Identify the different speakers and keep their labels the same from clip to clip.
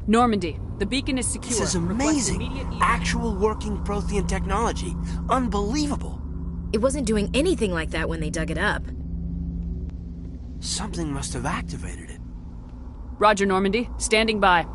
Speaker 1: Normandy, the beacon is secure.
Speaker 2: This is amazing. Actual working Prothean technology. Unbelievable.
Speaker 3: It wasn't doing anything like that when they dug it up.
Speaker 2: Something must have activated it.
Speaker 1: Roger, Normandy. Standing by.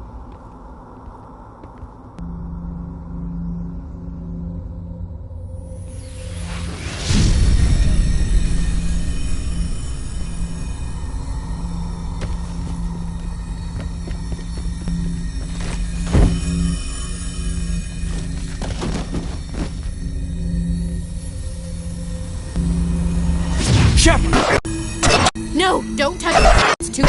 Speaker 2: Shepard!
Speaker 3: No, don't touch it. It's too...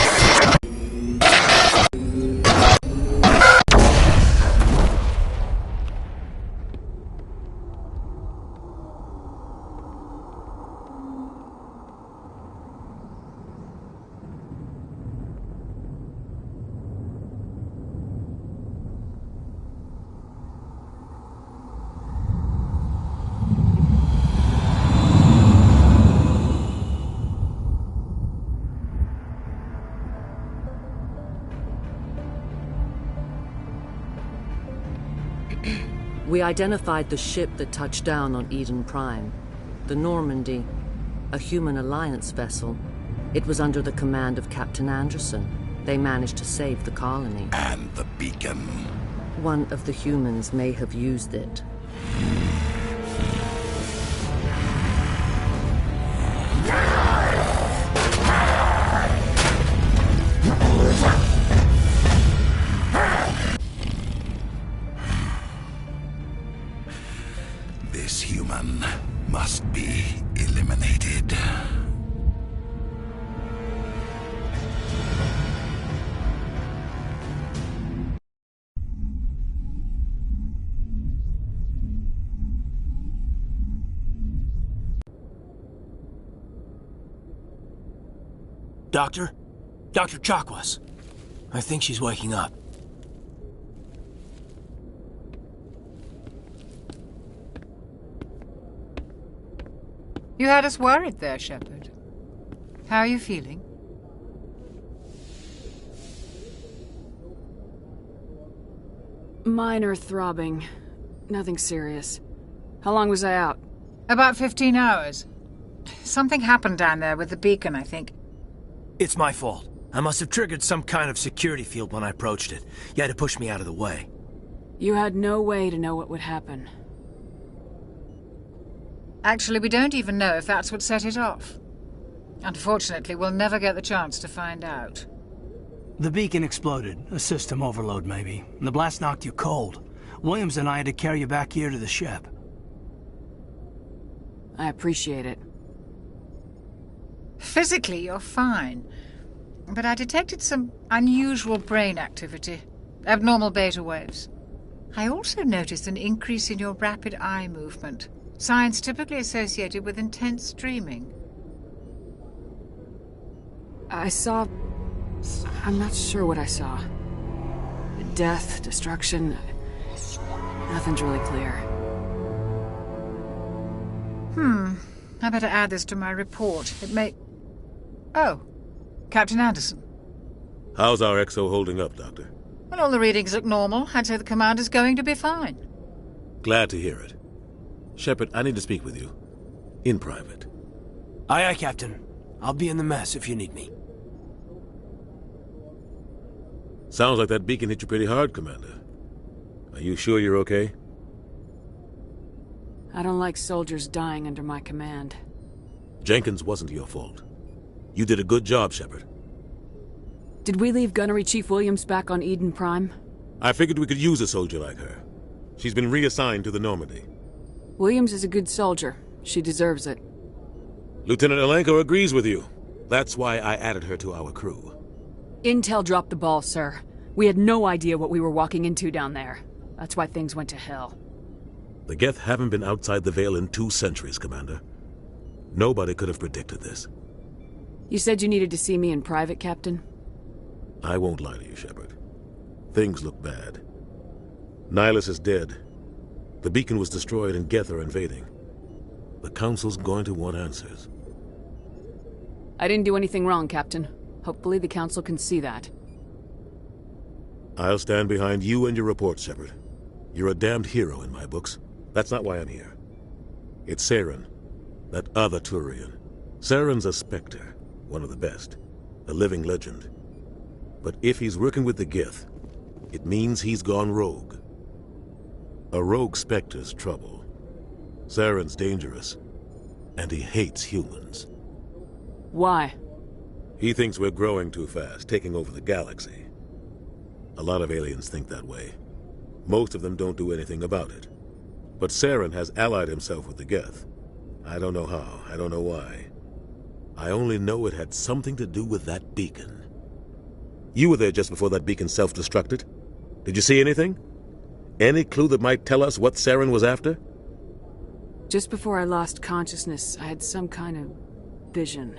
Speaker 4: We identified the ship that touched down on Eden Prime. The Normandy, a human alliance vessel. It was under the command of Captain Anderson. They managed to save the colony.
Speaker 5: And the beacon.
Speaker 4: One of the humans may have used it.
Speaker 5: This human must be eliminated.
Speaker 2: Doctor? Dr. Chakwas. I think she's waking up.
Speaker 6: You had us worried there, Shepard. How are you feeling?
Speaker 1: Minor throbbing. Nothing serious. How long was I out?
Speaker 6: About 15 hours. Something happened down there with the beacon, I think.
Speaker 2: It's my fault. I must have triggered some kind of security field when I approached it. You had to push me out of the way.
Speaker 1: You had no way to know what would happen.
Speaker 6: Actually, we don't even know if that's what set it off. Unfortunately, we'll never get the chance to find out.
Speaker 2: The beacon exploded. A system overload, maybe. And the blast knocked you cold. Williams and I had to carry you back here to the ship.
Speaker 1: I appreciate it.
Speaker 6: Physically, you're fine. But I detected some unusual brain activity. Abnormal beta waves. I also noticed an increase in your rapid eye movement. Signs typically associated with intense dreaming.
Speaker 1: I saw... I'm not sure what I saw. Death, destruction... Nothing's really clear.
Speaker 6: I better add this to my report. It may... Oh, Captain Anderson.
Speaker 7: How's our XO holding up, Doctor?
Speaker 6: Well, all the readings look normal. I'd say the commander's going to be fine.
Speaker 7: Glad to hear it. Shepard, I need to speak with you. In private.
Speaker 2: Aye, aye, Captain. I'll be in the mess if you need me.
Speaker 7: Sounds like that beacon hit you pretty hard, Commander. Are you sure you're okay?
Speaker 1: I don't like soldiers dying under my command.
Speaker 7: Jenkins wasn't your fault. You did a good job, Shepard.
Speaker 1: Did we leave Gunnery Chief Williams back on Eden Prime?
Speaker 7: I figured we could use a soldier like her. She's been reassigned to the Normandy.
Speaker 1: Williams is a good soldier. She deserves it.
Speaker 7: Lieutenant Alenko agrees with you. That's why I added her to our crew.
Speaker 1: Intel dropped the ball, sir. We had no idea what we were walking into down there. That's why things went to hell.
Speaker 7: The Geth haven't been outside the Veil in 2 centuries, Commander. Nobody could have predicted this.
Speaker 1: You said you needed to see me in private, Captain?
Speaker 7: I won't lie to you, Shepard. Things look bad. Nihilus is dead. The beacon was destroyed and Geth are invading. The Council's going to want answers.
Speaker 1: I didn't do anything wrong, Captain. Hopefully the Council can see that.
Speaker 7: I'll stand behind you and your report, Shepard. You're a damned hero in my books. That's not why I'm here. It's Saren, that other Turian. Saren's a Spectre, one of the best, a living legend. But if he's working with the Gith, it means he's gone rogue. A rogue Spectre's trouble. Saren's dangerous, and he hates humans.
Speaker 1: Why?
Speaker 7: He thinks we're growing too fast, taking over the galaxy. A lot of aliens think that way. Most of them don't do anything about it. But Saren has allied himself with the Geth. I don't know how, I don't know why. I only know it had something to do with that beacon. You were there just before that beacon self-destructed. Did you see anything? Any clue that might tell us what Saren was after?
Speaker 1: Just before I lost consciousness, I had some kind of vision.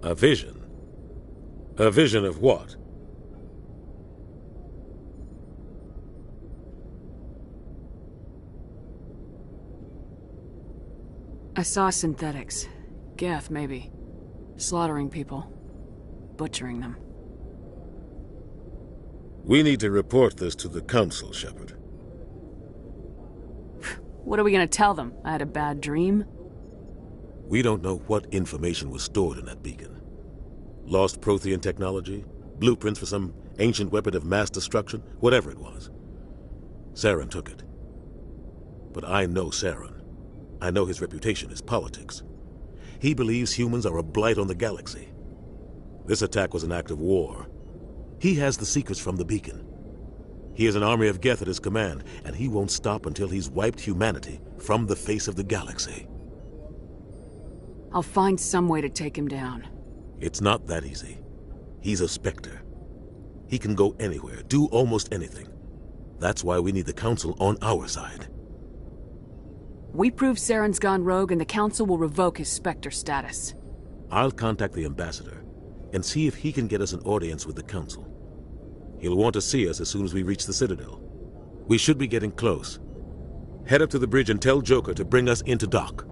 Speaker 7: A vision? A vision of what?
Speaker 1: I saw synthetics. Geth, maybe. Slaughtering people. Butchering them.
Speaker 7: We need to report this to the Council, Shepard.
Speaker 1: What are we gonna tell them? I had a bad dream?
Speaker 7: We don't know what information was stored in that beacon. Lost Prothean technology? Blueprints for some ancient weapon of mass destruction? Whatever it was. Saren took it. But I know Saren. I know his reputation is politics. He believes humans are a blight on the galaxy. This attack was an act of war. He has the secrets from the beacon. He has an army of Geth at his command, and he won't stop until he's wiped humanity from the face of the galaxy.
Speaker 1: I'll find some way to take him down.
Speaker 7: It's not that easy. He's a Spectre. He can go anywhere, do almost anything. That's why we need the Council on our side.
Speaker 1: We prove Saren's gone rogue and the Council will revoke his Spectre status.
Speaker 7: I'll contact the Ambassador and see if he can get us an audience with the Council. He'll want to see us as soon as we reach the Citadel. We should be getting close. Head up to the bridge and tell Joker to bring us into dock.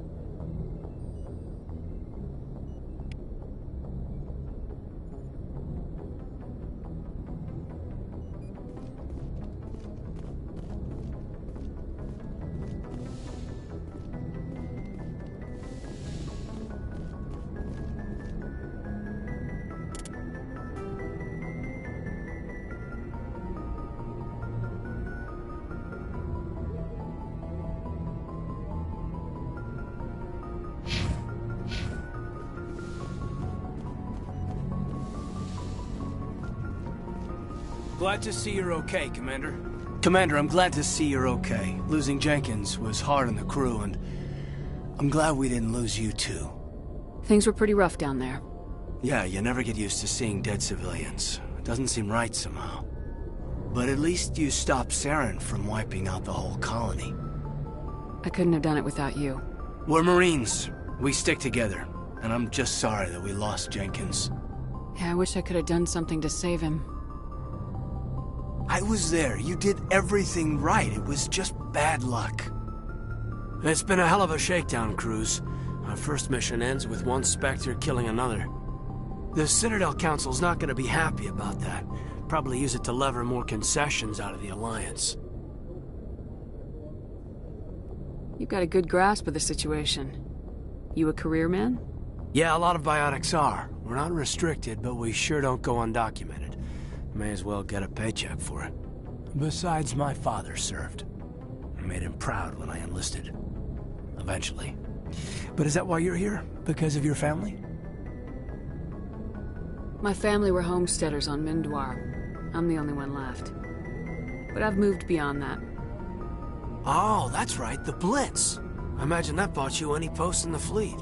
Speaker 2: Glad to see you're okay, Commander. Commander, I'm glad to see you're okay. Losing Jenkins was hard on the crew, and I'm glad we didn't lose you too.
Speaker 1: Things were pretty rough down there.
Speaker 2: Yeah, you never get used to seeing dead civilians. It doesn't seem right somehow. But at least you stopped Saren from wiping out the whole colony.
Speaker 1: I couldn't have done it without you.
Speaker 2: We're Marines. We stick together. And I'm just sorry that we lost Jenkins.
Speaker 1: Yeah, I wish I could have done something to save him.
Speaker 2: I was there. You did everything right. It was just bad luck. It's been a hell of a shakedown, Cruz. Our first mission ends with one Spectre killing another. The Citadel Council's not gonna be happy about that. Probably use it to lever more concessions out of the Alliance.
Speaker 1: You've got a good grasp of the situation. You a career man?
Speaker 2: Yeah, a lot of biotics are. We're not restricted, but we sure don't go undocumented. May as well get a paycheck for it. Besides, my father served. I made him proud when I enlisted. Eventually. But is that why you're here? Because of your family?
Speaker 1: My family were homesteaders on Mindwar. I'm the only one left. But I've moved beyond that.
Speaker 2: Oh, that's right, the Blitz. I imagine that bought you any post in the fleet.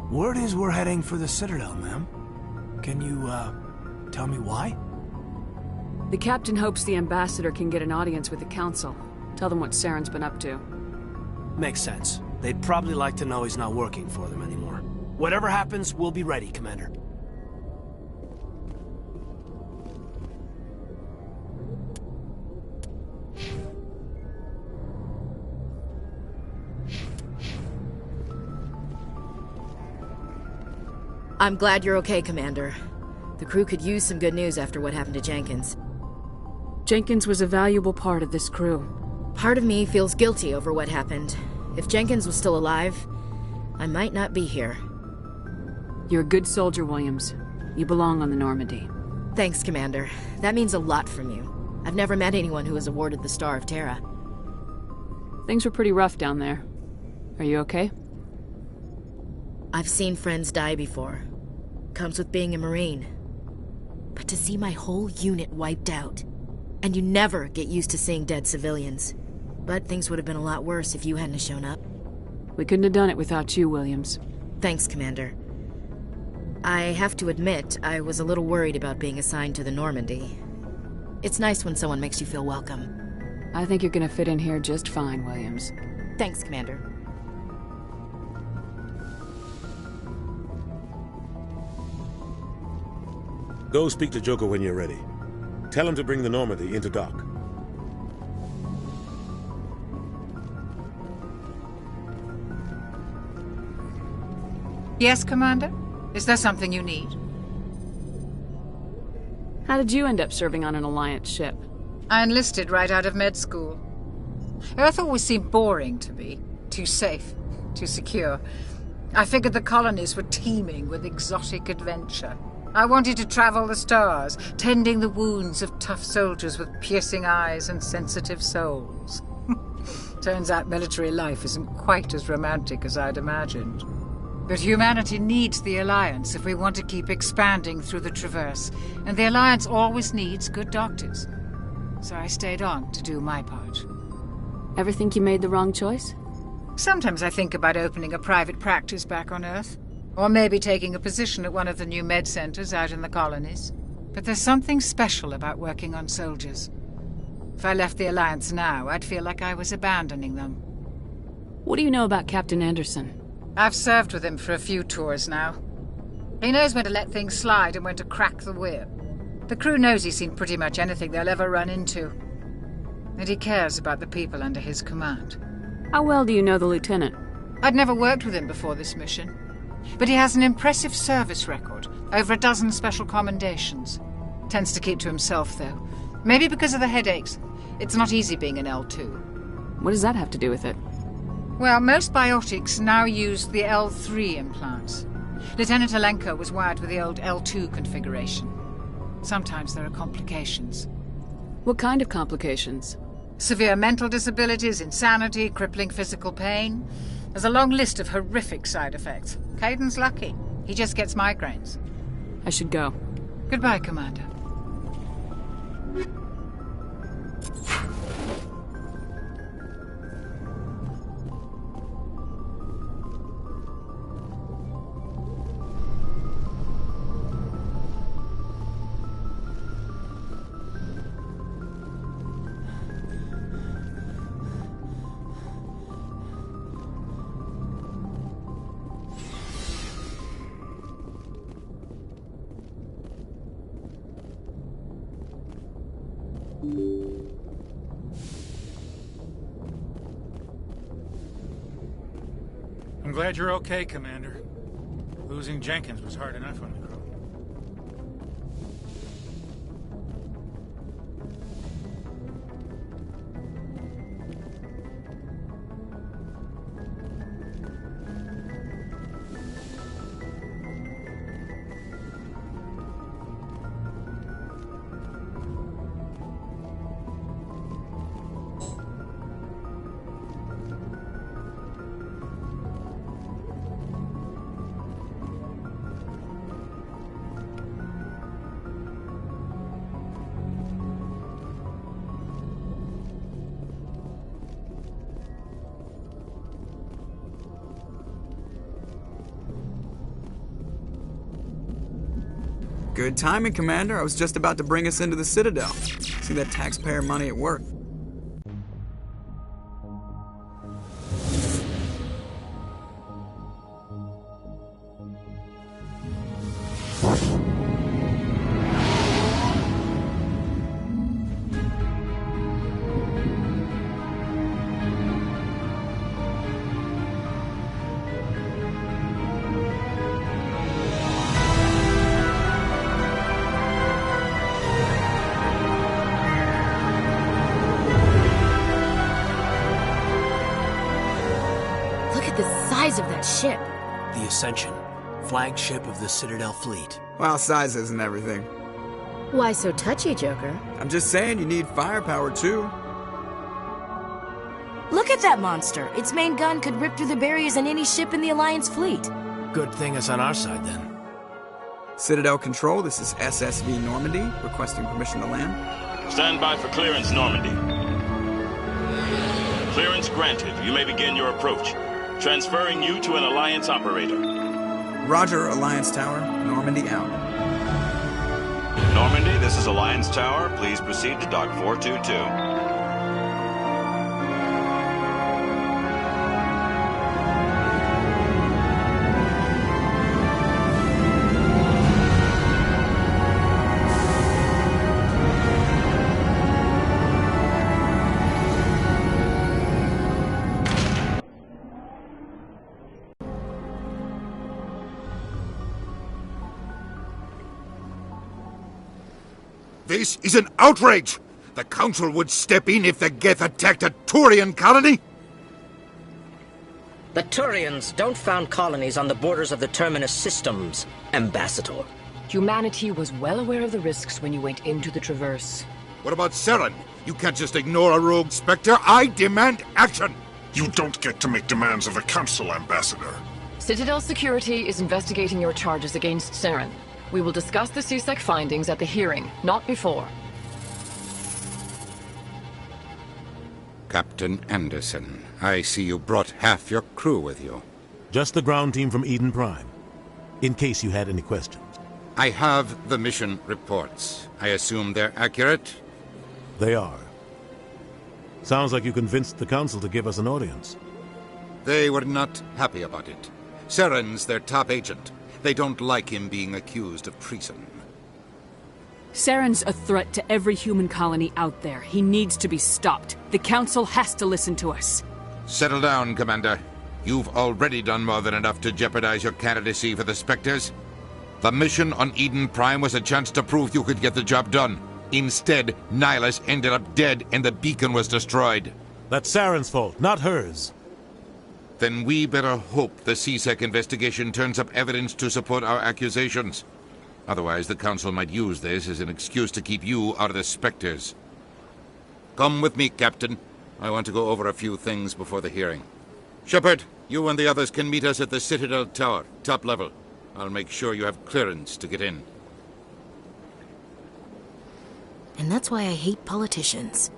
Speaker 2: Word is we're heading for the Citadel, ma'am. Can you, tell me why?
Speaker 1: The captain hopes the ambassador can get an audience with the council. Tell them what Saren's been up to.
Speaker 2: Makes sense. They'd probably like to know he's not working for them anymore. Whatever happens, we'll be ready, Commander.
Speaker 3: I'm glad you're okay, Commander. The crew could use some good news after what happened to Jenkins.
Speaker 1: Jenkins was a valuable part of this crew.
Speaker 3: Part of me feels guilty over what happened. If Jenkins was still alive, I might not be here.
Speaker 1: You're a good soldier, Williams. You belong on the Normandy.
Speaker 3: Thanks, Commander. That means a lot from you. I've never met anyone who was awarded the Star of Terra.
Speaker 1: Things were pretty rough down there. Are you okay?
Speaker 3: I've seen friends die before. Comes with being a Marine. But to see my whole unit wiped out... And you never get used to seeing dead civilians. But things would have been a lot worse if you hadn't shown up.
Speaker 1: We couldn't have done it without you, Williams.
Speaker 3: Thanks, Commander. I have to admit, I was a little worried about being assigned to the Normandy. It's nice when someone makes you feel welcome.
Speaker 1: I think you're gonna fit in here just fine, Williams.
Speaker 3: Thanks, Commander.
Speaker 7: Go speak to Joker when you're ready. Tell him to bring the Normandy into dock.
Speaker 6: Yes, Commander? Is there something you need?
Speaker 1: How did you end up serving on an Alliance ship?
Speaker 6: I enlisted right out of med school. Earth always seemed boring to me. Too safe, too secure. I figured the colonies were teeming with exotic adventure. I wanted to travel the stars, tending the wounds of tough soldiers with piercing eyes and sensitive souls. Turns out military life isn't quite as romantic as I'd imagined. But humanity needs the Alliance if we want to keep expanding through the Traverse, and the Alliance always needs good doctors. So I stayed on to do my part.
Speaker 1: Ever think you made the wrong choice?
Speaker 6: Sometimes I think about opening a private practice back on Earth. Or maybe taking a position at one of the new med centers out in the colonies. But there's something special about working on soldiers. If I left the Alliance now, I'd feel like I was abandoning them.
Speaker 1: What do you know about Captain Anderson?
Speaker 6: I've served with him for a few tours now. He knows when to let things slide and when to crack the whip. The crew knows he's seen pretty much anything they'll ever run into. And he cares about the people under his command.
Speaker 1: How well do you know the Lieutenant?
Speaker 6: I'd never worked with him before this mission. But he has an impressive service record, over a dozen special commendations. Tends to keep to himself, though. Maybe because of the headaches. It's not easy being an L2.
Speaker 1: What does that have to do with it?
Speaker 6: Well, most biotics now use the L3 implants. Lieutenant Alenko was wired with the old L2 configuration. Sometimes there are complications.
Speaker 1: What kind of complications?
Speaker 6: Severe mental disabilities, insanity, crippling physical pain. There's a long list of horrific side effects. Caden's lucky. He just gets migraines.
Speaker 1: I should go.
Speaker 6: Goodbye, Commander.
Speaker 8: I'm glad you're okay, Commander. Losing Jenkins was hard enough on the crew.
Speaker 9: Good timing, Commander. I was just about to bring us into the Citadel. See that taxpayer money at work.
Speaker 3: size of that ship?
Speaker 2: The Ascension, flagship of the Citadel fleet.
Speaker 9: Well, size isn't everything.
Speaker 3: Why so touchy, Joker?
Speaker 9: I'm just saying you need firepower too.
Speaker 3: Look at that monster. Its main gun could rip through the barriers in any ship in the Alliance fleet.
Speaker 2: Good thing it's on our side, then.
Speaker 9: Citadel Control, this is SSV Normandy, requesting permission to land.
Speaker 10: Stand by for clearance, Normandy. Clearance granted. You may begin your approach. Transferring you to an Alliance operator.
Speaker 9: Roger, Alliance Tower. Normandy out.
Speaker 10: Normandy, this is Alliance Tower. Please proceed to Dock 422.
Speaker 5: This is an outrage! The Council would step in if the Geth attacked a Turian colony?
Speaker 11: The Turians don't found colonies on the borders of the Terminus systems, Ambassador.
Speaker 1: Humanity was well aware of the risks when you went into the Traverse.
Speaker 5: What about Saren? You can't just ignore a rogue Spectre. I demand action!
Speaker 12: You don't get to make demands of the Council, Ambassador.
Speaker 1: Citadel Security is investigating your charges against Saren. We will discuss the CSEC findings at the hearing, not before.
Speaker 5: Captain Anderson, I see you brought half your crew with you.
Speaker 7: Just the ground team from Eden Prime, in case you had any questions.
Speaker 5: I have the mission reports. I assume they're accurate?
Speaker 7: They are. Sounds like you convinced the Council to give us an audience.
Speaker 5: They were not happy about it. Saren's their top agent. They don't like him being accused of treason.
Speaker 13: Saren's a threat to every human colony out there. He needs to be stopped. The Council has to listen to us.
Speaker 5: Settle down, Commander. You've already done more than enough to jeopardize your candidacy for the Spectres. The mission on Eden Prime was a chance to prove you could get the job done. Instead, Nihilus ended up dead and the beacon was destroyed.
Speaker 7: That's Saren's fault, not hers.
Speaker 5: Then we better hope the CSEC investigation turns up evidence to support our accusations. Otherwise, the Council might use this as an excuse to keep you out of the Spectres. Come with me, Captain. I want to go over a few things before the hearing. Shepard, you and the others can meet us at the Citadel Tower, top level. I'll make sure you have clearance to get in.
Speaker 3: And that's why I hate politicians.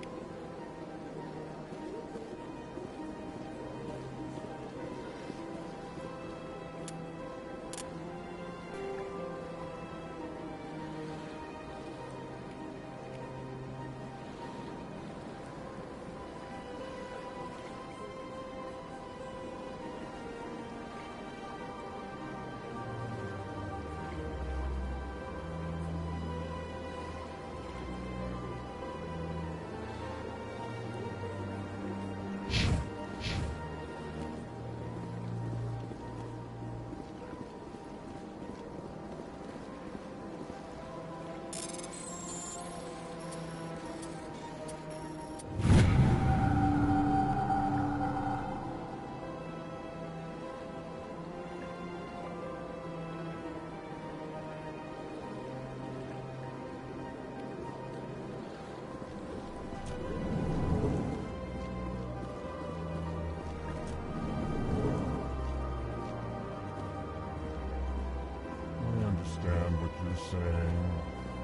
Speaker 12: Saying,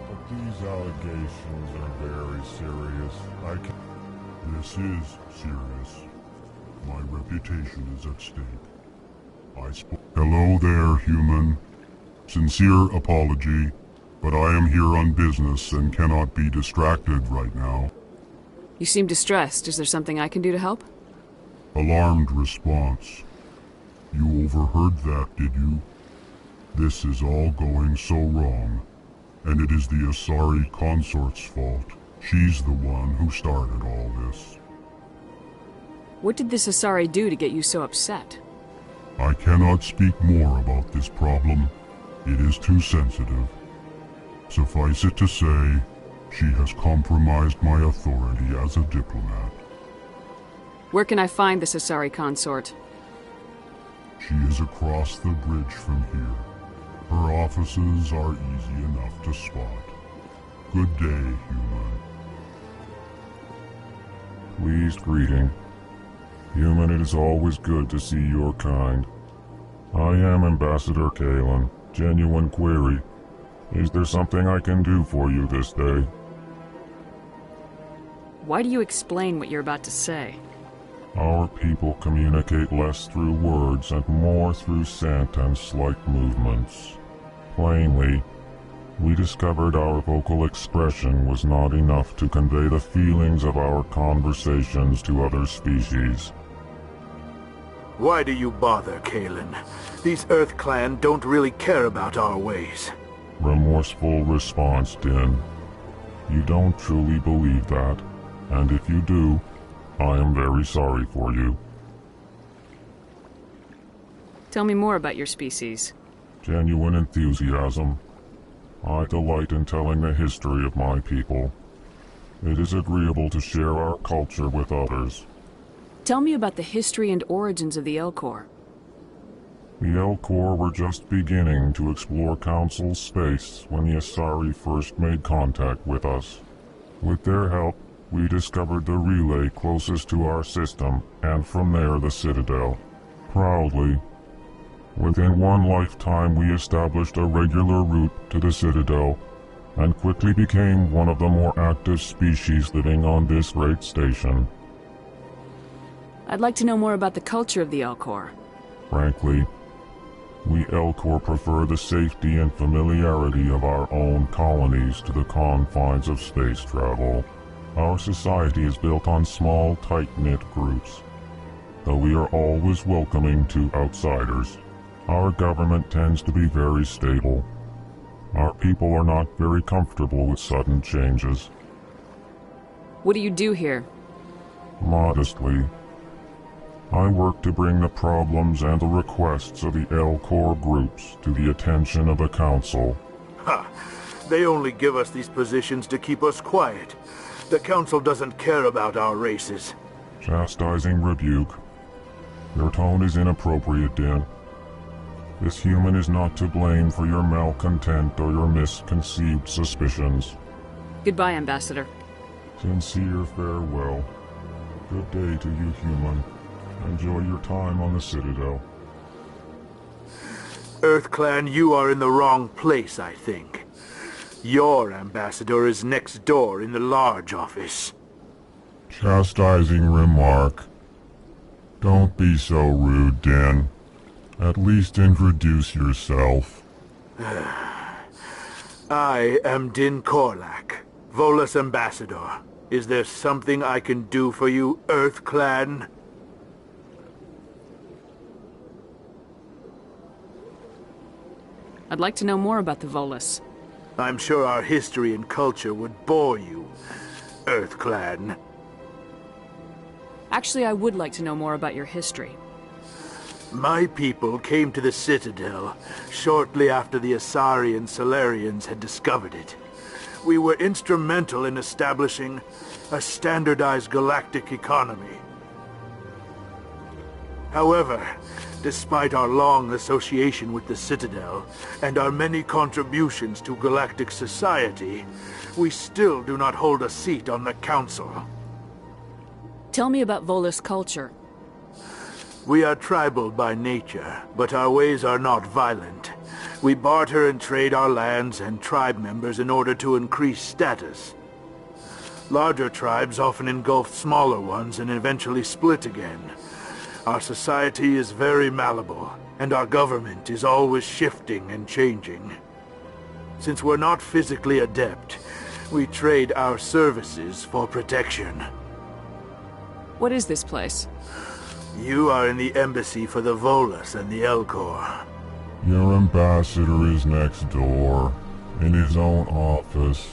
Speaker 12: but these allegations are very serious. This is serious. My reputation is at stake. Hello there, human. Sincere apology, but I am here on business and cannot be distracted right now.
Speaker 13: You seem distressed. Is there something I can do to help?
Speaker 12: Alarmed response. You overheard that, did you? This is all going so wrong, and it is the Asari consort's fault. She's the one who started all this.
Speaker 13: What did this Asari do to get you so upset?
Speaker 12: I cannot speak more about this problem. It is too sensitive. Suffice it to say, she has compromised my authority as a diplomat.
Speaker 13: Where can I find this Asari consort?
Speaker 12: She is across the bridge from here. Her offices are easy enough to spot. Good day, human.
Speaker 14: Pleased greeting. Human, it is always good to see your kind. I am Ambassador Kalen. Genuine query. Is there something I can do for you this day?
Speaker 13: Why do you explain what you're about to say?
Speaker 14: Our people communicate less through words and more through scent and slight movements. Plainly, we discovered our vocal expression was not enough to convey the feelings of our conversations to other species.
Speaker 15: Why do you bother, Kalen? These Earth Clan don't really care about our ways.
Speaker 14: Remorseful response, Din. You don't truly believe that, and if you do, I am very sorry for you.
Speaker 13: Tell me more about your species.
Speaker 14: Genuine enthusiasm. I delight in telling the history of my people. It is agreeable to share our culture with others.
Speaker 13: Tell me about the history and origins of the Elcor.
Speaker 14: The Elcor were just beginning to explore Council space when the Asari first made contact with us. With their help, we discovered the relay closest to our system, and from there the Citadel. Proudly, within one lifetime we established a regular route to the Citadel, and quickly became one of the more active species living on this great station.
Speaker 13: I'd like to know more about the culture of the Elcor.
Speaker 14: Frankly, we Elcor prefer the safety and familiarity of our own colonies to the confines of space travel. Our society is built on small, tight-knit groups, though we are always welcoming to outsiders. Our government tends to be very stable. Our people are not very comfortable with sudden changes.
Speaker 13: What do you do here?
Speaker 14: Modestly, I work to bring the problems and the requests of the Elcor groups to the attention of the Council.
Speaker 15: Ha! They only give us these positions to keep us quiet. The Council doesn't care about our races.
Speaker 14: Chastising rebuke. Your tone is inappropriate, Din. This human is not to blame for your malcontent or your misconceived suspicions.
Speaker 13: Goodbye, Ambassador.
Speaker 14: Sincere farewell. Good day to you, human. Enjoy your time on the Citadel.
Speaker 15: Earth Clan, you are in the wrong place, I think. Your ambassador is next door in the large office.
Speaker 14: Chastising remark. Don't be so rude, Din. At least introduce yourself.
Speaker 15: I am Din Korlak, Volus ambassador. Is there something I can do for you, Earth Clan?
Speaker 13: I'd like to know more about the Volus.
Speaker 15: I'm sure our history and culture would bore you, Earth Clan.
Speaker 13: Actually, I would like to know more about your history.
Speaker 15: My people came to the Citadel shortly after the Asari and Solarians had discovered it. We were instrumental in establishing a standardized galactic economy. However, despite our long association with the Citadel and our many contributions to galactic society, we still do not hold a seat on the Council.
Speaker 13: Tell me about Volus culture.
Speaker 15: We are tribal by nature, but our ways are not violent. We barter and trade our lands and tribe members in order to increase status. Larger tribes often engulf smaller ones and eventually split again. Our society is very malleable, and our government is always shifting and changing. Since we're not physically adept, we trade our services for protection.
Speaker 13: What is this place?
Speaker 15: You are in the embassy for the Volus and the Elcor.
Speaker 14: Your ambassador is next door, in his own office.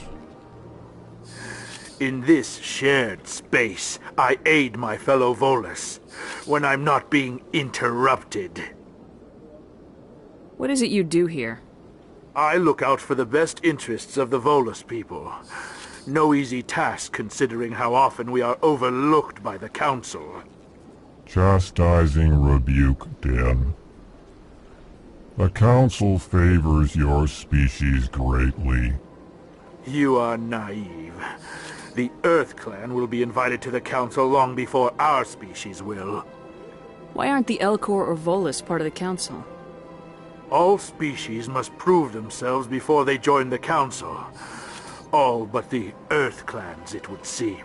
Speaker 15: In this shared space, I aid my fellow Volus, when I'm not being interrupted.
Speaker 13: What is it you do here?
Speaker 15: I look out for the best interests of the Volus people. No easy task considering how often we are overlooked by the Council.
Speaker 14: Chastising rebuke, Din. The Council favors your species greatly.
Speaker 15: You are naive. The Earth Clan will be invited to the Council long before our species will.
Speaker 13: Why aren't the Elcor or Volus part of the Council?
Speaker 15: All species must prove themselves before they join the Council. All but the Earth Clans, it would seem.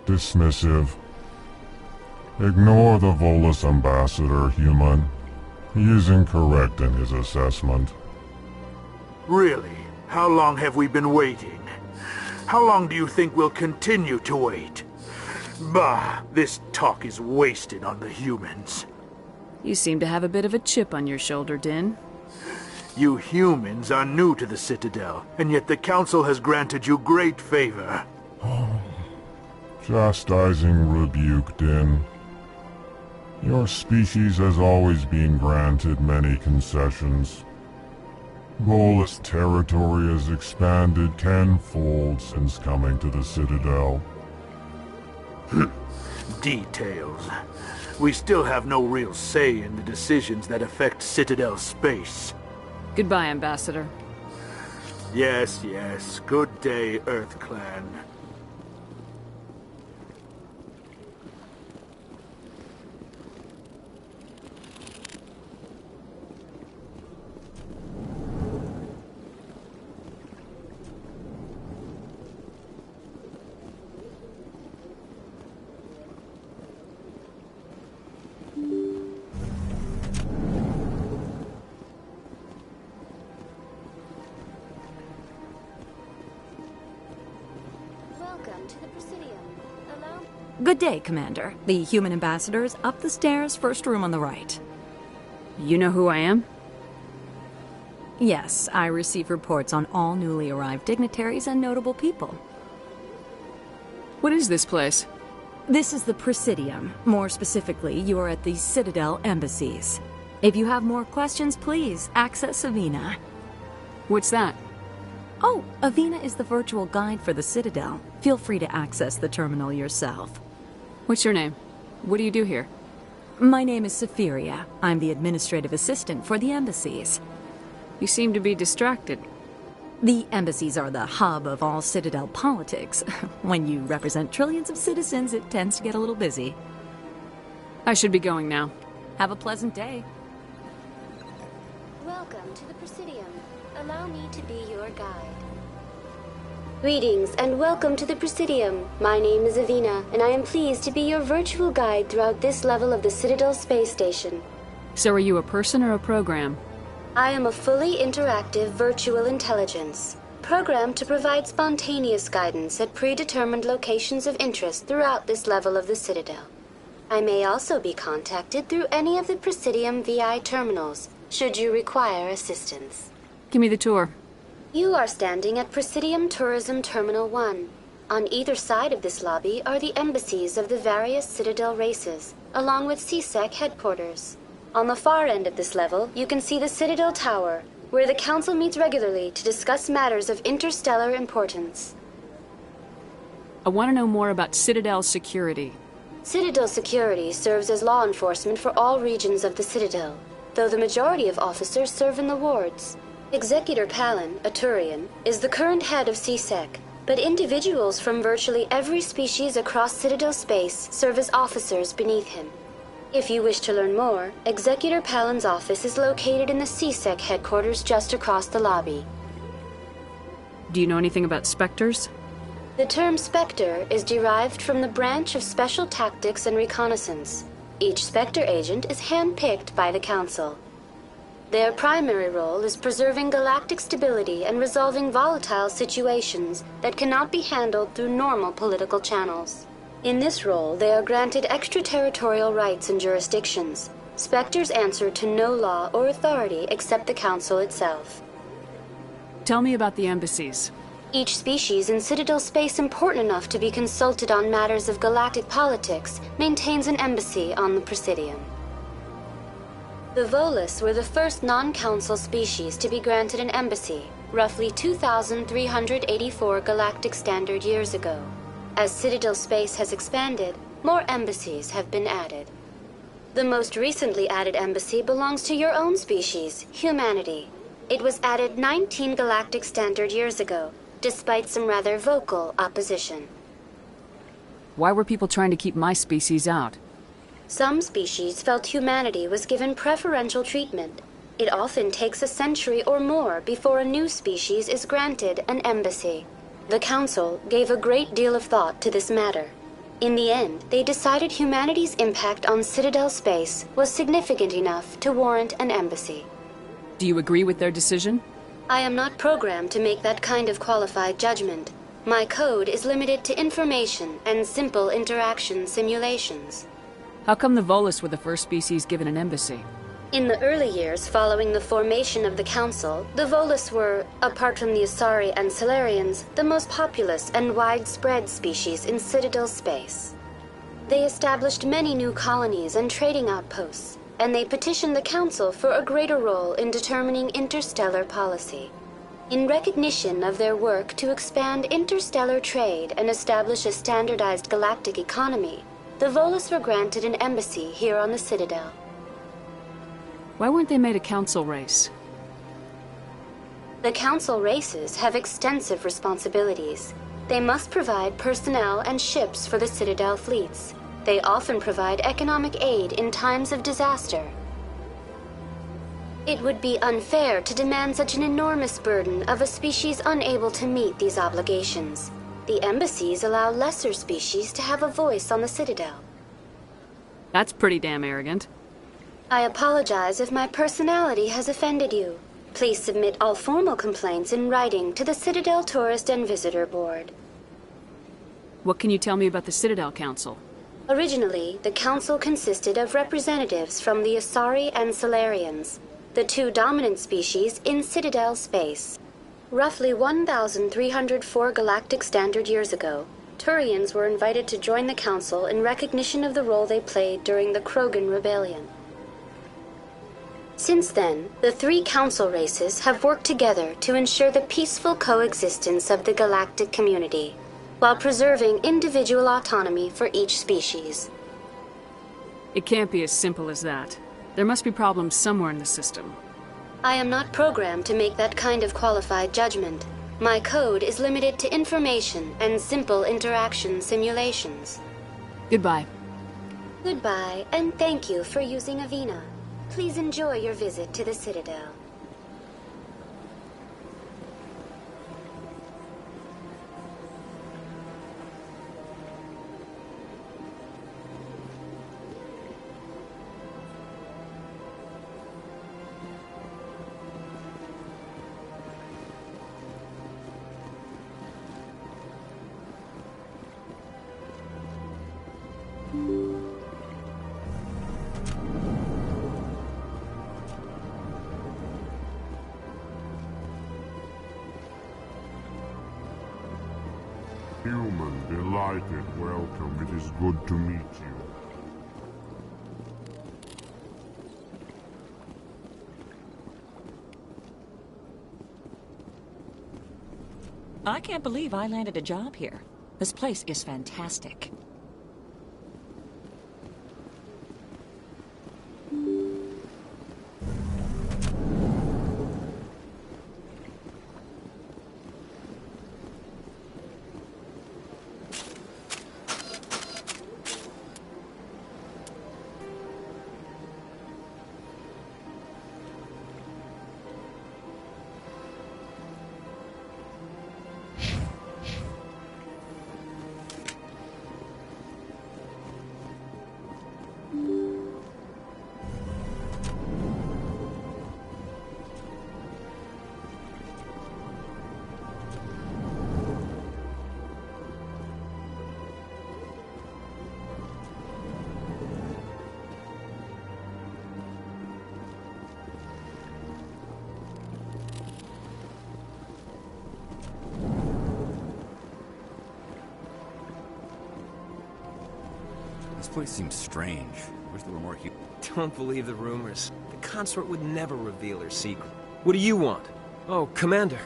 Speaker 14: Dismissive. Ignore the Volus ambassador, human. He is incorrect in his assessment.
Speaker 15: Really? How long have we been waiting? How long do you think we'll continue to wait? Bah, this talk is wasted on the humans.
Speaker 13: You seem to have a bit of a chip on your shoulder, Din.
Speaker 15: You humans are new to the Citadel, and yet the Council has granted you great favor.
Speaker 14: Chastising rebuke, Din. Your species has always been granted many concessions. Volus territory has expanded tenfold since coming to the Citadel.
Speaker 15: Details. We still have no real say in the decisions that affect Citadel space.
Speaker 13: Goodbye, Ambassador.
Speaker 15: Yes, yes. Good day, Earth Clan.
Speaker 16: Good day, Commander. The human ambassador is up the stairs, first room on the right.
Speaker 13: You know who I am?
Speaker 16: Yes, I receive reports on all newly arrived dignitaries and notable people.
Speaker 13: What is this place?
Speaker 16: This is the Presidium. More specifically, you are at the Citadel embassies. If you have more questions, please access Avina.
Speaker 13: What's that?
Speaker 16: Oh, Avina is the virtual guide for the Citadel. Feel free to access the terminal yourself.
Speaker 13: What's your name? What do you do here?
Speaker 16: My name is Safiria. I'm the administrative assistant for the embassies.
Speaker 13: You seem to be distracted.
Speaker 16: The embassies are the hub of all Citadel politics. When you represent trillions of citizens, it tends to get a little busy.
Speaker 13: I should be going now.
Speaker 16: Have a pleasant day.
Speaker 17: Welcome to the Presidium. Allow me to be your guide. Greetings and welcome to the Presidium. My name is Avina, and I am pleased to be your virtual guide throughout this level of the Citadel space station.
Speaker 13: So are you a person or a program?
Speaker 17: I am a fully interactive virtual intelligence, programmed to provide spontaneous guidance at predetermined locations of interest throughout this level of the Citadel. I may also be contacted through any of the Presidium VI terminals, should you require assistance.
Speaker 13: Give me the tour.
Speaker 17: You are standing at Presidium Tourism Terminal 1. On either side of this lobby are the embassies of the various Citadel races, along with CSEC headquarters. On the far end of this level, you can see the Citadel Tower, where the Council meets regularly to discuss matters of interstellar importance.
Speaker 13: I want to know more about Citadel security.
Speaker 17: Citadel security serves as law enforcement for all regions of the Citadel, though the majority of officers serve in the wards. Executor Palin, a Turian, is the current head of CSEC, but individuals from virtually every species across Citadel space serve as officers beneath him. If you wish to learn more, Executor Palin's office is located in the CSEC headquarters just across the lobby.
Speaker 13: Do you know anything about Spectres?
Speaker 17: The term Spectre is derived from the branch of Special Tactics and Reconnaissance. Each Spectre agent is handpicked by the Council. Their primary role is preserving galactic stability and resolving volatile situations that cannot be handled through normal political channels. In this role, they are granted extraterritorial rights and jurisdictions. Spectres answer to no law or authority except the Council itself.
Speaker 13: Tell me about the embassies.
Speaker 17: Each species in Citadel space important enough to be consulted on matters of galactic politics maintains an embassy on the Presidium. The Volus were the first non-Council species to be granted an embassy, roughly 2,384 galactic standard years ago. As Citadel space has expanded, more embassies have been added. The most recently added embassy belongs to your own species, humanity. It was added 19 galactic standard years ago, despite some rather vocal opposition.
Speaker 13: Why were people trying to keep my species out?
Speaker 17: Some species felt humanity was given preferential treatment. It often takes a century or more before a new species is granted an embassy. The Council gave a great deal of thought to this matter. In the end, they decided humanity's impact on Citadel space was significant enough to warrant an embassy.
Speaker 13: Do you agree with their decision?
Speaker 17: I am not programmed to make that kind of qualified judgment. My code is limited to information and simple interaction simulations.
Speaker 13: How come the Volus were the first species given an embassy?
Speaker 17: In the early years following the formation of the Council, the Volus were, apart from the Asari and Solarians, the most populous and widespread species in Citadel space. They established many new colonies and trading outposts, and they petitioned the Council for a greater role in determining interstellar policy. In recognition of their work to expand interstellar trade and establish a standardized galactic economy, the Volus were granted an embassy here on the Citadel.
Speaker 13: Why weren't they made a council race?
Speaker 17: The Council races have extensive responsibilities. They must provide personnel and ships for the Citadel fleets. They often provide economic aid in times of disaster. It would be unfair to demand such an enormous burden of a species unable to meet these obligations. The embassies allow lesser species to have a voice on the Citadel.
Speaker 13: That's pretty damn arrogant.
Speaker 17: I apologize if my personality has offended you. Please submit all formal complaints in writing to the Citadel Tourist and Visitor Board.
Speaker 13: What can you tell me about the Citadel Council?
Speaker 17: Originally, the Council consisted of representatives from the Asari and Solarians, the two dominant species in Citadel space. Roughly 1,304 galactic standard years ago, Turians were invited to join the Council in recognition of the role they played during the Krogan Rebellion. Since then, the three Council races have worked together to ensure the peaceful coexistence of the galactic community, while preserving individual autonomy for each species.
Speaker 13: It can't be as simple as that. There must be problems somewhere in the system.
Speaker 17: I am not programmed to make that kind of qualified judgment. My code is limited to information and simple interaction simulations.
Speaker 13: Goodbye.
Speaker 17: Goodbye, and thank you for using Avina. Please enjoy your visit to the Citadel.
Speaker 12: Human, delighted, welcome. It is good to meet you.
Speaker 18: I can't believe I landed a job here. This place is fantastic.
Speaker 19: This place seems strange. Wish there were more here.
Speaker 20: Don't believe the rumors. The consort would never reveal her secret. What do you want? Oh, Commander.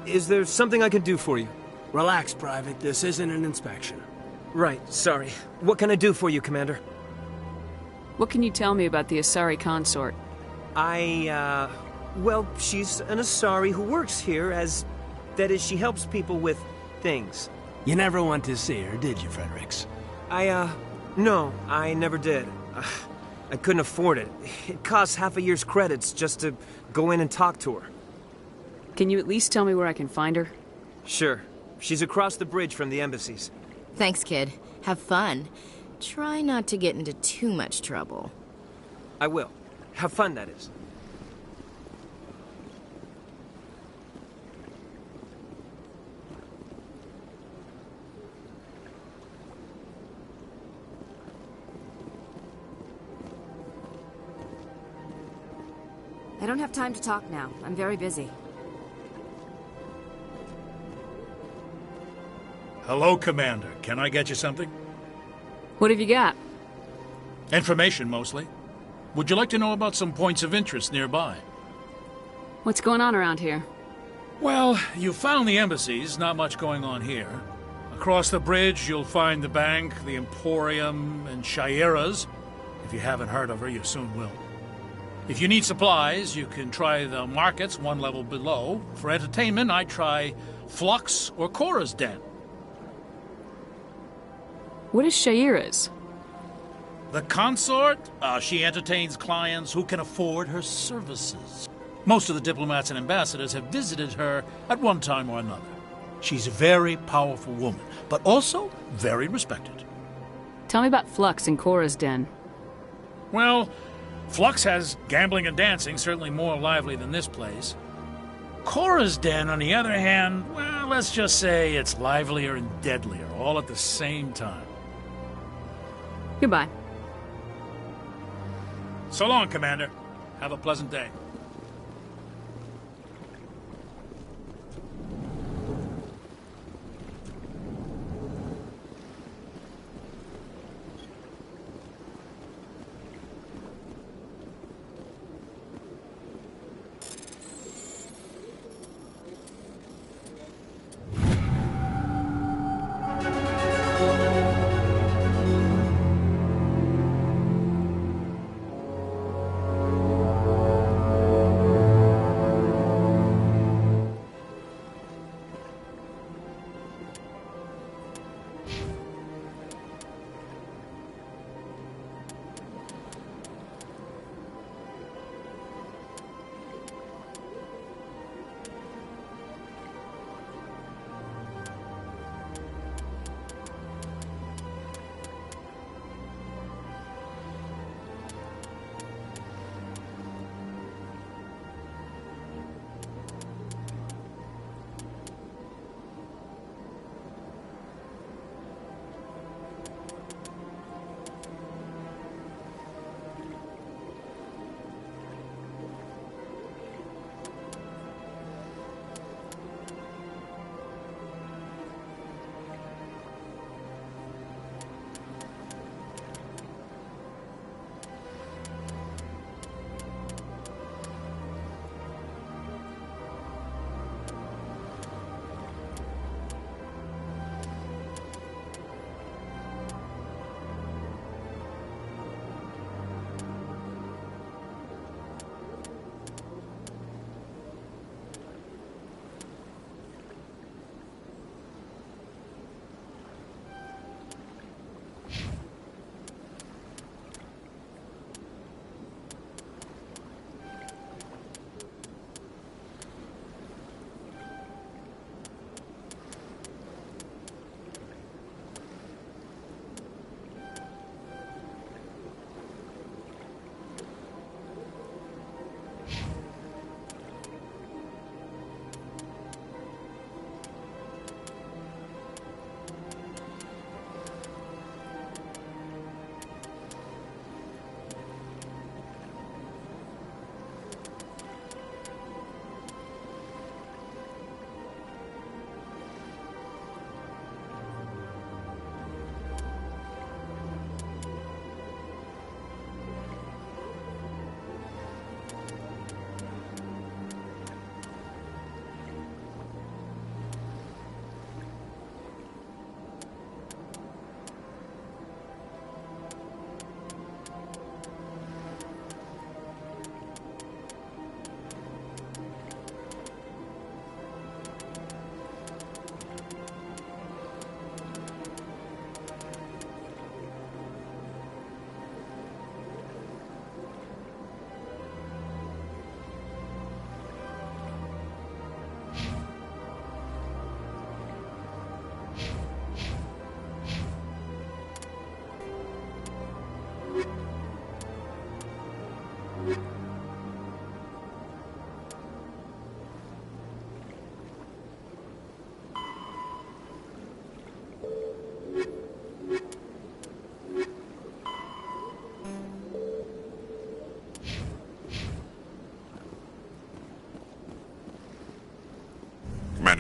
Speaker 20: Is there something I can do for you?
Speaker 2: Relax, Private. This isn't an inspection.
Speaker 20: Right, sorry. What can I do for you, Commander?
Speaker 13: What can you tell me about the Asari consort?
Speaker 20: Well, she's an Asari who works here as... That is, she helps people with things.
Speaker 2: You never went to see her, did you, Fredericks?
Speaker 20: No, I never did. I couldn't afford it. It costs half a year's credits just to go in and talk to her.
Speaker 13: Can you at least tell me where I can find her?
Speaker 20: Sure. She's across the bridge from the embassies.
Speaker 3: Thanks, kid. Have fun. Try not to get into too much trouble.
Speaker 20: I will. Have fun, that is.
Speaker 21: I don't have time to talk now. I'm very busy.
Speaker 8: Hello, Commander. Can I get you something?
Speaker 13: What have you got?
Speaker 8: Information, mostly. Would you like to know about some points of interest nearby?
Speaker 13: What's going on around here?
Speaker 8: Well, you found the embassies. Not much going on here. Across the bridge, you'll find the bank, the Emporium, and Shaira's. If you haven't heard of her, you soon will. If you need supplies, you can try the markets one level below. For entertainment, I try Flux or Cora's Den.
Speaker 13: What is Shaira's?
Speaker 8: The consort? She entertains clients who can afford her services. Most of the diplomats and ambassadors have visited her at one time or another. She's a very powerful woman, but also very respected.
Speaker 13: Tell me about Flux and Cora's Den.
Speaker 8: Well, Flux has gambling and dancing, certainly more lively than this place. Cora's Den, on the other hand, well, let's just say it's livelier and deadlier, all at the same time.
Speaker 13: Goodbye.
Speaker 8: So long, Commander. Have a pleasant day.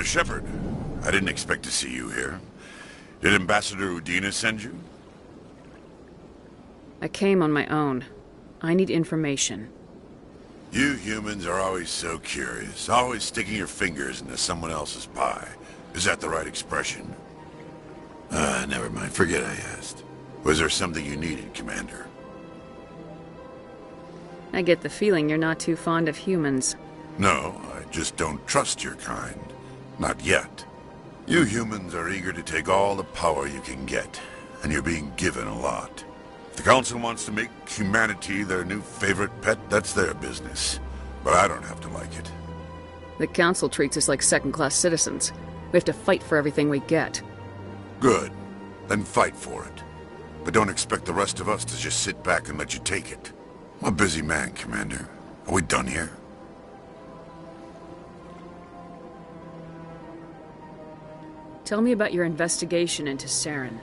Speaker 4: Shepard, I didn't expect to see you here. Did Ambassador Udina send you?
Speaker 13: I came on my own. I need information.
Speaker 4: You humans are always so curious, always sticking your fingers into someone else's pie. Is that the right expression? Never mind. Forget I asked. Was there something you needed, Commander?
Speaker 13: I get the feeling you're not too fond of humans.
Speaker 4: No, I just don't trust your kind. Not yet. You humans are eager to take all the power you can get, and you're being given a lot. If the Council wants to make humanity their new favorite pet, that's their business. But I don't have to like it.
Speaker 13: The Council treats us like second-class citizens. We have to fight for everything we get.
Speaker 4: Good. Then fight for it. But don't expect the rest of us to just sit back and let you take it. I'm a busy man, Commander. Are we done here?
Speaker 13: Tell me about your investigation into Saren.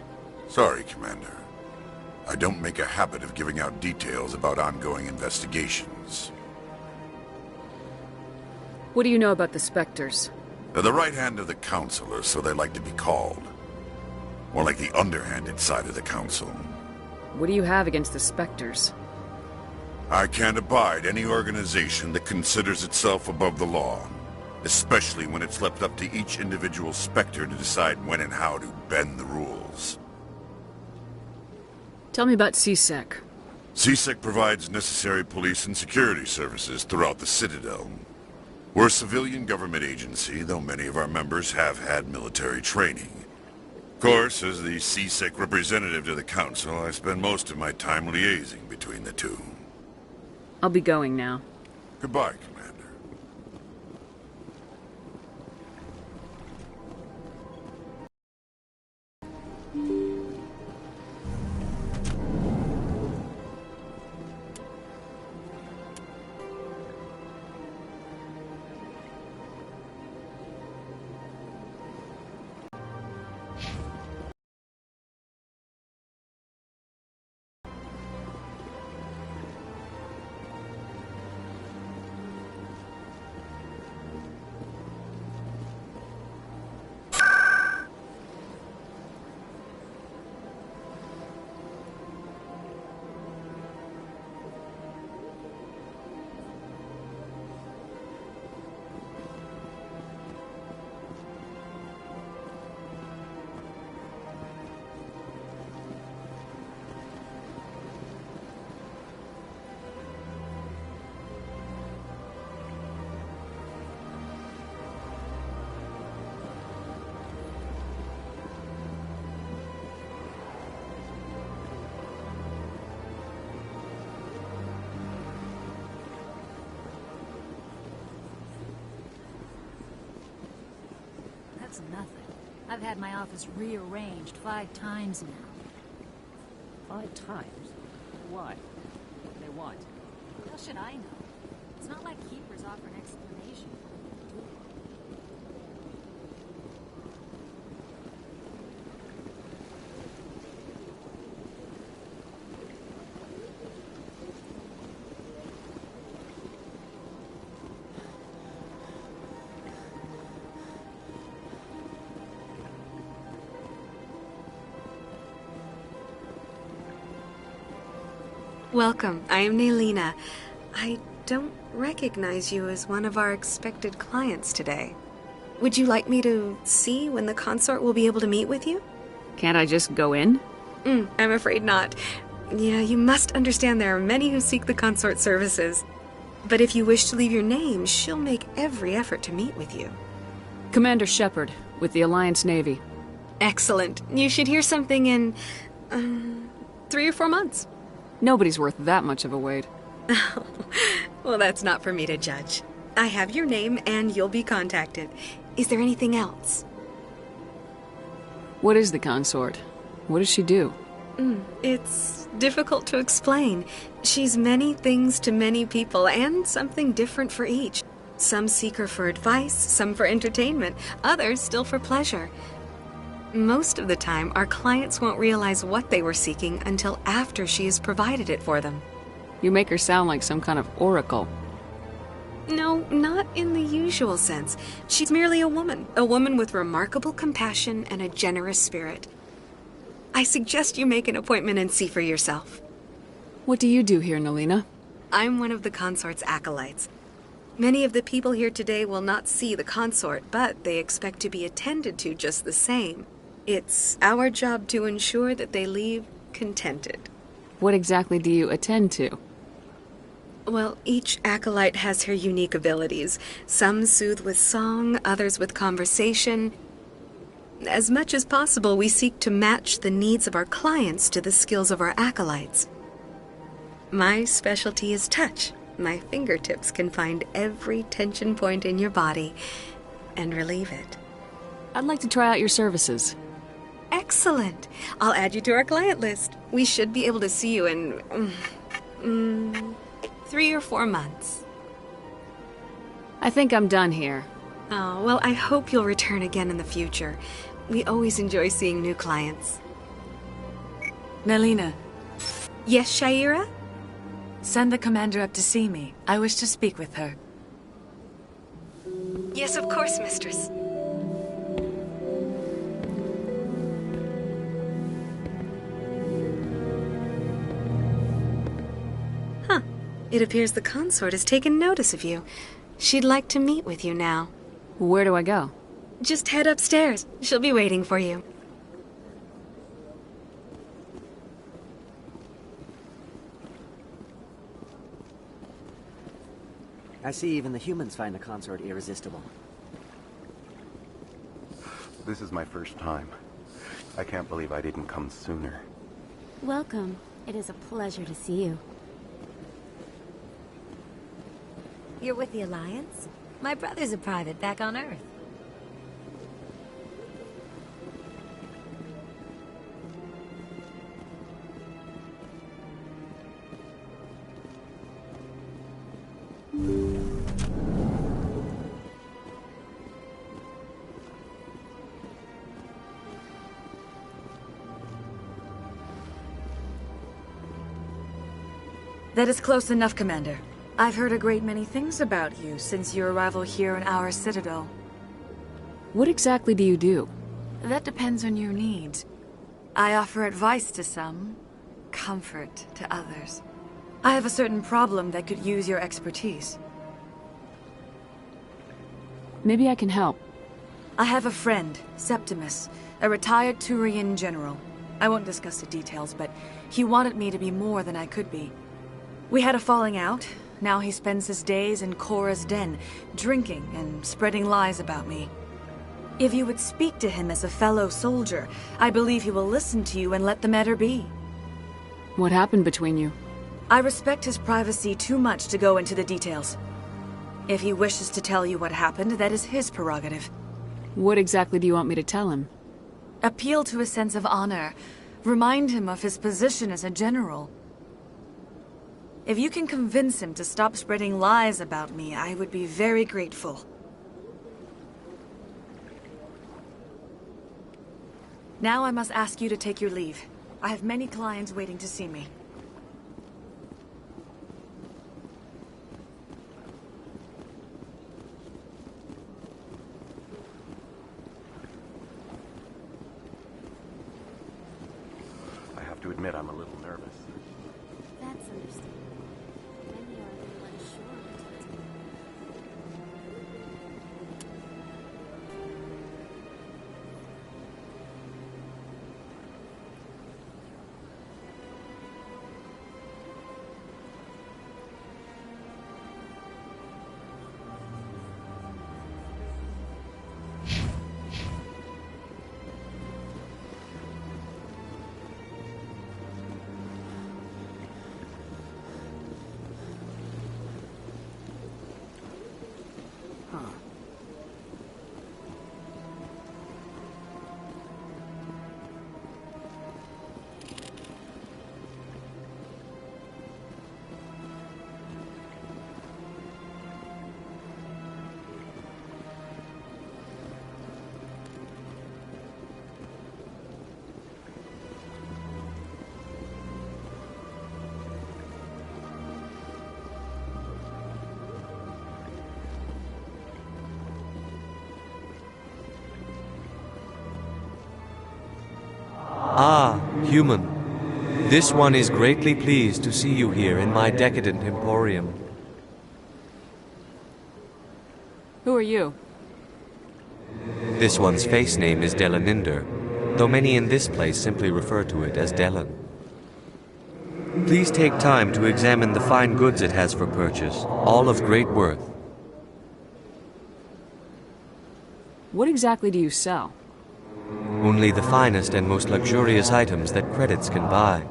Speaker 4: Sorry, Commander. I don't make a habit of giving out details about ongoing investigations.
Speaker 13: What do you know about the Spectres?
Speaker 4: They're the right hand of the Council, or so they like to be called. More like the underhanded side of the Council.
Speaker 13: What do you have against the Spectres?
Speaker 4: I can't abide any organization that considers itself above the law. Especially when it's left up to each individual Spectre to decide when and how to bend the rules.
Speaker 13: Tell me about CSEC.
Speaker 4: CSEC provides necessary police and security services throughout the Citadel. We're a civilian government agency, though many of our members have had military training. Of course, as the CSEC representative to the Council, I spend most of my time liaising between the two.
Speaker 13: I'll be going now.
Speaker 4: Goodbye, Commander.
Speaker 22: That's nothing. I've had my office rearranged 5 times now.
Speaker 18: 5 times? Why? What do they want?
Speaker 22: How should I know? It's not like keepers offer an explanation.
Speaker 23: Welcome. I am Naylina. I don't recognize you as one of our expected clients today. Would you like me to see when the consort will be able to meet with you?
Speaker 13: Can't I just go in?
Speaker 23: I'm afraid not. Yeah, you must understand there are many who seek the consort services. But if you wish to leave your name, she'll make every effort to meet with you.
Speaker 13: Commander Shepard, with the Alliance Navy.
Speaker 23: Excellent. You should hear something in 3 or 4 months.
Speaker 13: Nobody's worth that much of a wait.
Speaker 23: Well, that's not for me to judge. I have your name and you'll be contacted. Is there anything else?
Speaker 13: What is the consort? What does she do?
Speaker 23: It's difficult to explain. She's many things to many people and something different for each. Some seek her for advice, some for entertainment, others still for pleasure. Most of the time, our clients won't realize what they were seeking until after she has provided it for them.
Speaker 13: You make her sound like some kind of oracle.
Speaker 23: No, not in the usual sense. She's merely a woman with remarkable compassion and a generous spirit. I suggest you make an appointment and see for yourself.
Speaker 1: What do you do here, Nalina?
Speaker 23: I'm one of the consort's acolytes. Many of the people here today will not see the consort, but they expect to be attended to just the same. It's our job to ensure that they leave contented.
Speaker 1: What exactly do you attend to?
Speaker 23: Well, each acolyte has her unique abilities. Some soothe with song, others with conversation. As much as possible, we seek to match the needs of our clients to the skills of our acolytes. My specialty is touch. My fingertips can find every tension point in your body and relieve it.
Speaker 1: I'd like to try out your services.
Speaker 23: Excellent. I'll add you to our client list. We should be able to see you in 3 or 4 months.
Speaker 1: I think I'm done here.
Speaker 23: Oh, well, I hope you'll return again in the future. We always enjoy seeing new clients.
Speaker 6: Nalina.
Speaker 23: Yes, Shaira?
Speaker 6: Send the commander up to see me. I wish to speak with her.
Speaker 23: Yes, of course, mistress. Huh. It appears the consort has taken notice of you. She'd like to meet with you now.
Speaker 1: Where do I go?
Speaker 23: Just head upstairs. She'll be waiting for you.
Speaker 9: I see even the humans find the consort irresistible.
Speaker 10: This is my first time. I can't believe I didn't come sooner.
Speaker 22: Welcome. It is a pleasure to see you. You're with the Alliance? My brother's a private back on Earth.
Speaker 6: That is close enough, Commander. I've heard a great many things about you since your arrival here in our citadel.
Speaker 1: What exactly do you do?
Speaker 6: That depends on your needs. I offer advice to some, comfort to others. I have a certain problem that could use your expertise.
Speaker 1: Maybe I can help.
Speaker 6: I have a friend, Septimus, a retired Turian general. I won't discuss the details, but he wanted me to be more than I could be. We had a falling out. Now he spends his days in Cora's den, drinking and spreading lies about me. If you would speak to him as a fellow soldier, I believe he will listen to you and let the matter be.
Speaker 1: What happened between you?
Speaker 6: I respect his privacy too much to go into the details. If he wishes to tell you what happened, that is his prerogative.
Speaker 1: What exactly do you want me to tell him?
Speaker 6: Appeal to his sense of honor. Remind him of his position as a general. If you can convince him to stop spreading lies about me, I would be very grateful. Now I must ask you to take your leave. I have many clients waiting to see me.
Speaker 10: I have to admit I'm a little nervous.
Speaker 22: That's understandable. Many are a little unsure what to do.
Speaker 5: Ah, human. This one is greatly pleased to see you here in my decadent emporium.
Speaker 13: Who are you?
Speaker 5: This one's face name is Delaninder, though many in this place simply refer to it as Delan. Please take time to examine the fine goods it has for purchase, all of great worth.
Speaker 13: What exactly do you sell?
Speaker 5: Only the finest and most luxurious items that credits can buy.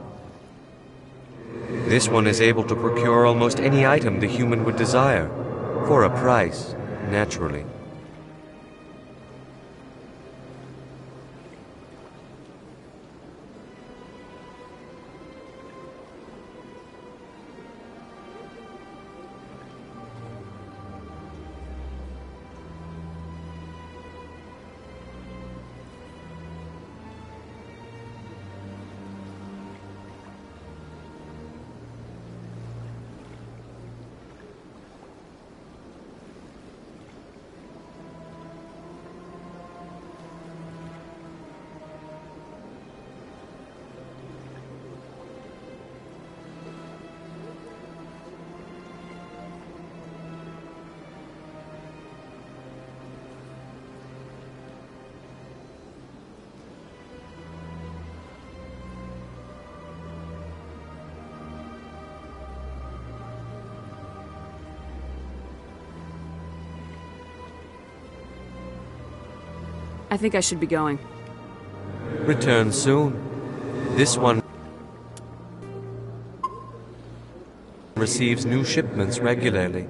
Speaker 5: This one is able to procure almost any item the human would desire, for a price, naturally.
Speaker 13: I think I should be going.
Speaker 5: Return soon. This one receives new shipments regularly.